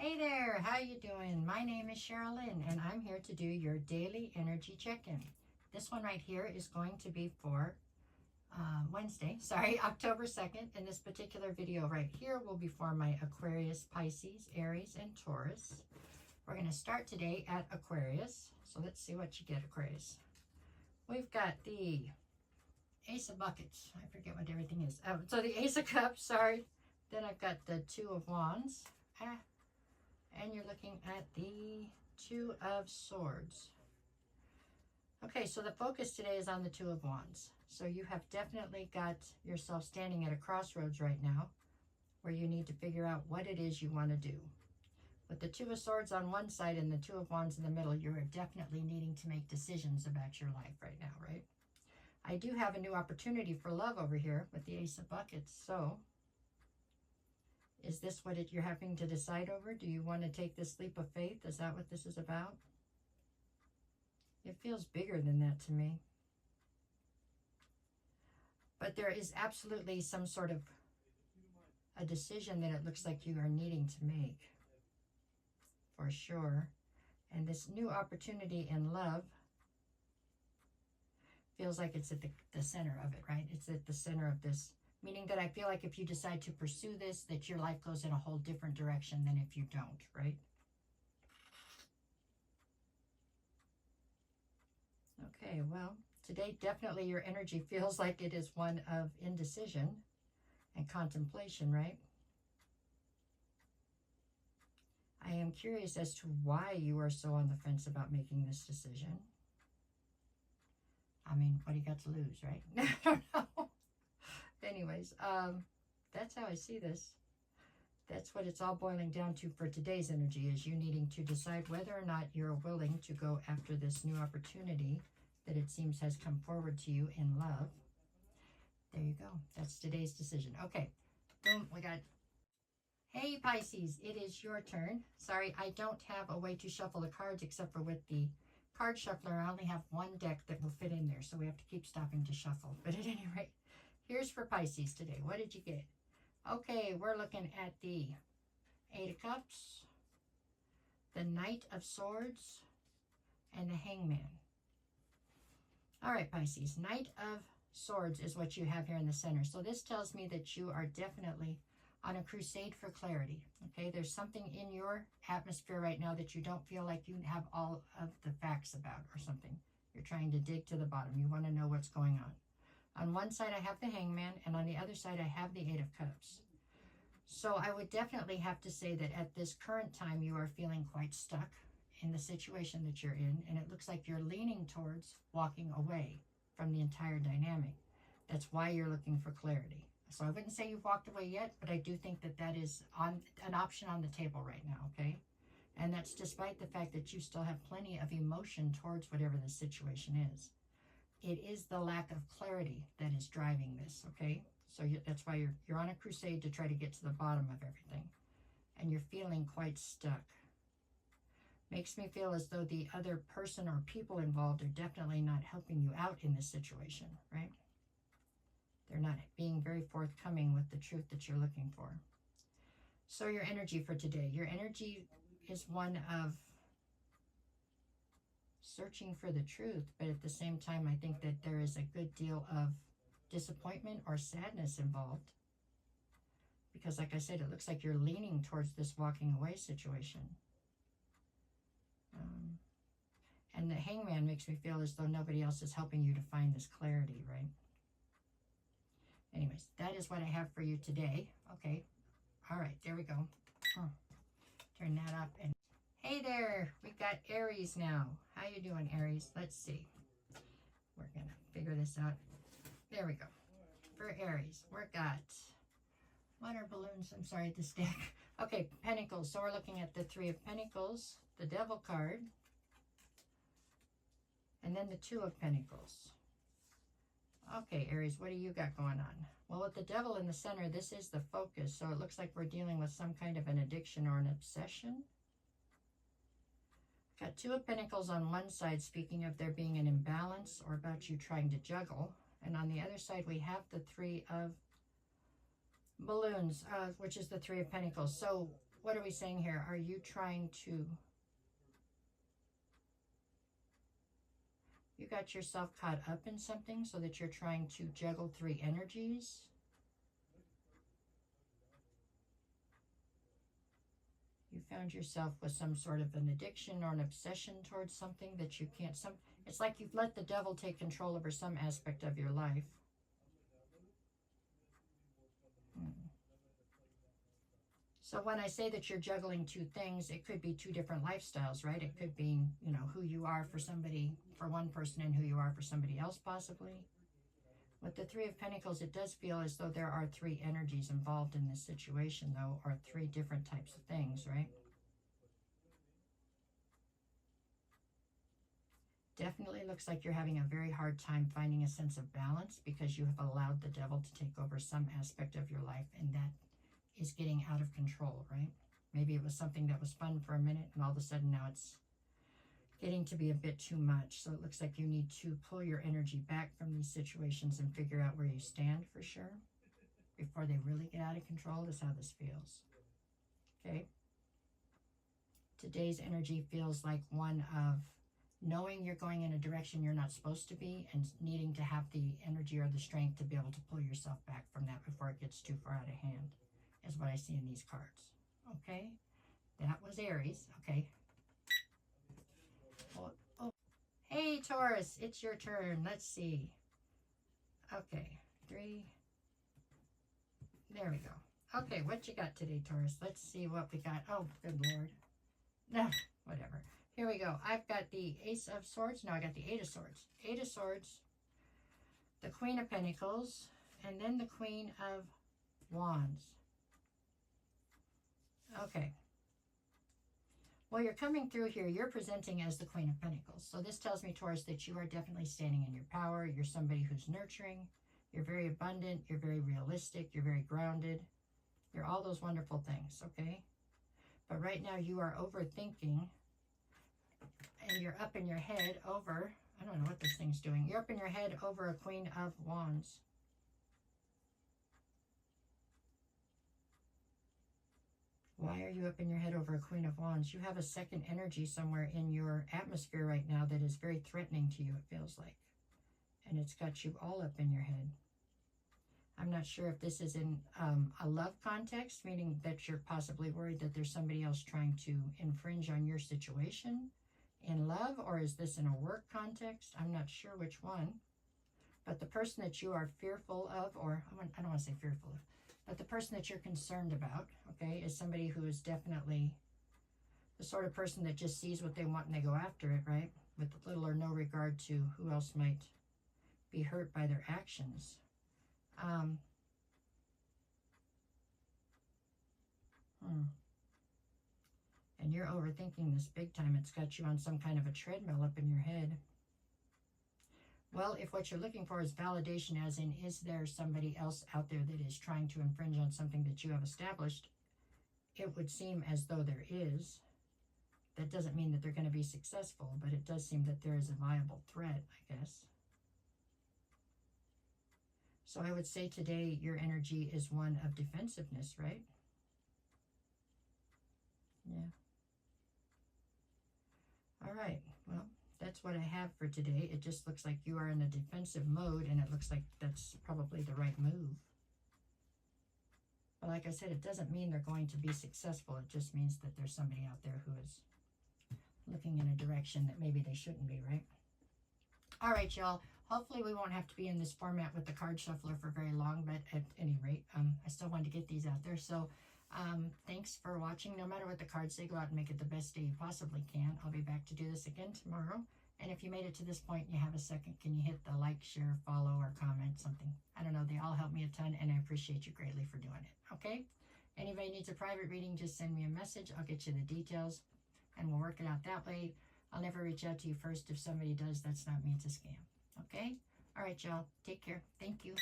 Hey there, how you doing? My name is Sherilyn and I'm here to do your daily energy check-in. This one right here is going to be for October 2nd. And this particular video right here will be for my Aquarius, Pisces, Aries, and Taurus. We're going to start today at Aquarius. So let's see what you get, Aquarius. We've got the Ace of Buckets. I forget what everything is. So the Ace of Cups, sorry. Then I've got the Two of Wands. And you're looking at the Two of Swords. Okay, so the focus today is on the Two of Wands. So you have definitely got yourself standing at a crossroads right now where you need to figure out what it is you want to do. With the Two of Swords on one side and the Two of Wands in the middle, you're definitely needing to make decisions about your life right now, right? I do have a new opportunity for love over here with the Ace of Buckets. So is this what you're having to decide over? Do you want to take this leap of faith? Is that what this is about? It feels bigger than that to me. But there is absolutely some sort of a decision that it looks like you are needing to make. For sure. And this new opportunity in love feels like it's at the center of it, right? It's at the center of this. Meaning that I feel like if you decide to pursue this, that your life goes in a whole different direction than if you don't, right? Okay, well, today definitely your energy feels like it is one of indecision and contemplation, right? I am curious as to why you are so on the fence about making this decision. I mean, what do you got to lose, right? I don't know. Anyways, that's how I see this. That's what it's all boiling down to for today's energy, is you needing to decide whether or not you're willing to go after this new opportunity that it seems has come forward to you in love. There you go. That's today's decision. Okay, boom, we got... Hey, Pisces, it is your turn. Sorry, I don't have a way to shuffle the cards except for with the card shuffler. I only have one deck that will fit in there, so we have to keep stopping to shuffle. But at any rate, here's for Pisces today. What did you get? Okay, we're looking at the Eight of Cups, the Knight of Swords, and the Hangman. All right, Pisces, Knight of Swords is what you have here in the center. So this tells me that you are definitely on a crusade for clarity. Okay, there's something in your atmosphere right now that you don't feel like you have all of the facts about or something. You're trying to dig to the bottom. You want to know what's going on. On one side, I have the Hangman, and on the other side, I have the Eight of Cups. So I would definitely have to say that at this current time, you are feeling quite stuck in the situation that you're in, and it looks like you're leaning towards walking away from the entire dynamic. That's why you're looking for clarity. So I wouldn't say you've walked away yet, but I do think that that is an option on the table right now, okay? And that's despite the fact that you still have plenty of emotion towards whatever the situation is. It is the lack of clarity that is driving this, okay? So that's why you're on a crusade to try to get to the bottom of everything. And you're feeling quite stuck. Makes me feel as though the other person or people involved are definitely not helping you out in this situation, right? They're not being very forthcoming with the truth that you're looking for. So your energy for today. Your energy is one of searching for the truth, but at the same time, I think that there is a good deal of disappointment or sadness involved. Because like I said, it looks like you're leaning towards this walking away situation. And the Hangman makes me feel as though nobody else is helping you to find this clarity, right? Anyways, that is what I have for you today. Okay. All right, there we go. Turn that up. And hey there, we've got Aries now. How you doing, Aries? Let's see. We're going to figure this out. There we go. For Aries, we've got water balloons. I'm sorry, this deck. Okay, Pentacles. So we're looking at the Three of Pentacles, the Devil card, and then the Two of Pentacles. Okay, Aries, what do you got going on? Well, with the Devil in the center, this is the focus. So it looks like we're dealing with some kind of an addiction or an obsession. Got Two of Pentacles on one side, speaking of there being an imbalance or about you trying to juggle. And on the other side, we have the Three of Balloons, which is the Three of Pentacles. So what are we saying here? Are you trying to... You got yourself caught up in something so that you're trying to juggle 3 energies. You found yourself with some sort of an addiction or an obsession towards something that you can't... It's like you've let the devil take control over some aspect of your life. So when I say that you're juggling 2 things, it could be 2 different lifestyles, right? It could be, you know, who you are for somebody, for one person, and who you are for somebody else, possibly. With the 3 of Pentacles, it does feel as though there are 3 energies involved in this situation, though, or 3 different types of things, right? Definitely looks like you're having a very hard time finding a sense of balance because you have allowed the devil to take over some aspect of your life, and that is getting out of control, right? Maybe it was something that was fun for a minute, and all of a sudden now it's getting to be a bit too much. So it looks like you need to pull your energy back from these situations and figure out where you stand for sure before they really get out of control, is how this feels. Okay? Today's energy feels like one of knowing you're going in a direction you're not supposed to be and needing to have the energy or the strength to be able to pull yourself back from that before it gets too far out of hand, is what I see in these cards. Okay? That was Aries. Okay. Oh. Hey, Taurus, it's your turn. Let's see. Okay. 3. There we go. Okay, what you got today, Taurus? Let's see what we got. Oh, good Lord. No, whatever. Here we go. I've got the Ace of Swords. No, I got the 8 of Swords. 8 of Swords, the Queen of Pentacles, and then the Queen of Wands. Okay. Well, you're coming through here. You're presenting as the Queen of Pentacles. So this tells me, Taurus, that you are definitely standing in your power. You're somebody who's nurturing. You're very abundant. You're very realistic. You're very grounded. You're all those wonderful things, okay? But right now you are overthinking, and you're up in your head over, I don't know what this thing's doing. You're up in your head over a Queen of Wands. Why are you up in your head over a Queen of Wands? You have a second energy somewhere in your atmosphere right now that is very threatening to you, it feels like. And it's got you all up in your head. I'm not sure if this is in a love context, meaning that you're possibly worried that there's somebody else trying to infringe on your situation in love, or is this in a work context? I'm not sure which one. But the person that you are fearful of, or I don't want to say fearful of, but the person that you're concerned about, okay, is somebody who is definitely the sort of person that just sees what they want and they go after it, right? With little or no regard to who else might be hurt by their actions. And you're overthinking this big time. It's got you on some kind of a treadmill up in your head. Well, if what you're looking for is validation, as in, is there somebody else out there that is trying to infringe on something that you have established, it would seem as though there is. That doesn't mean that they're going to be successful, but it does seem that there is a viable threat, I guess. So I would say today your energy is one of defensiveness, right? Yeah. All right. Well, that's what I have for today. It just looks like you are in a defensive mode, and it looks like that's probably the right move. But like I said, it doesn't mean they're going to be successful. It just means that there's somebody out there who is looking in a direction that maybe they shouldn't be, right? All right, y'all. Hopefully we won't have to be in this format with the card shuffler for very long, but at any rate, I still wanted to get these out there. So thanks for watching. No matter what the cards say, go out and make it the best day you possibly can. I'll be back to do this again tomorrow. And if you made it to this point and you have a second, can you hit the like, share, follow, or comment, something? I don't know. They all help me a ton, and I appreciate you greatly for doing it. Okay? Anybody needs a private reading, just send me a message. I'll get you the details, and we'll work it out that way. I'll never reach out to you first. If somebody does, that's not me. It's a scam. Okay? All right, y'all. Take care. Thank you.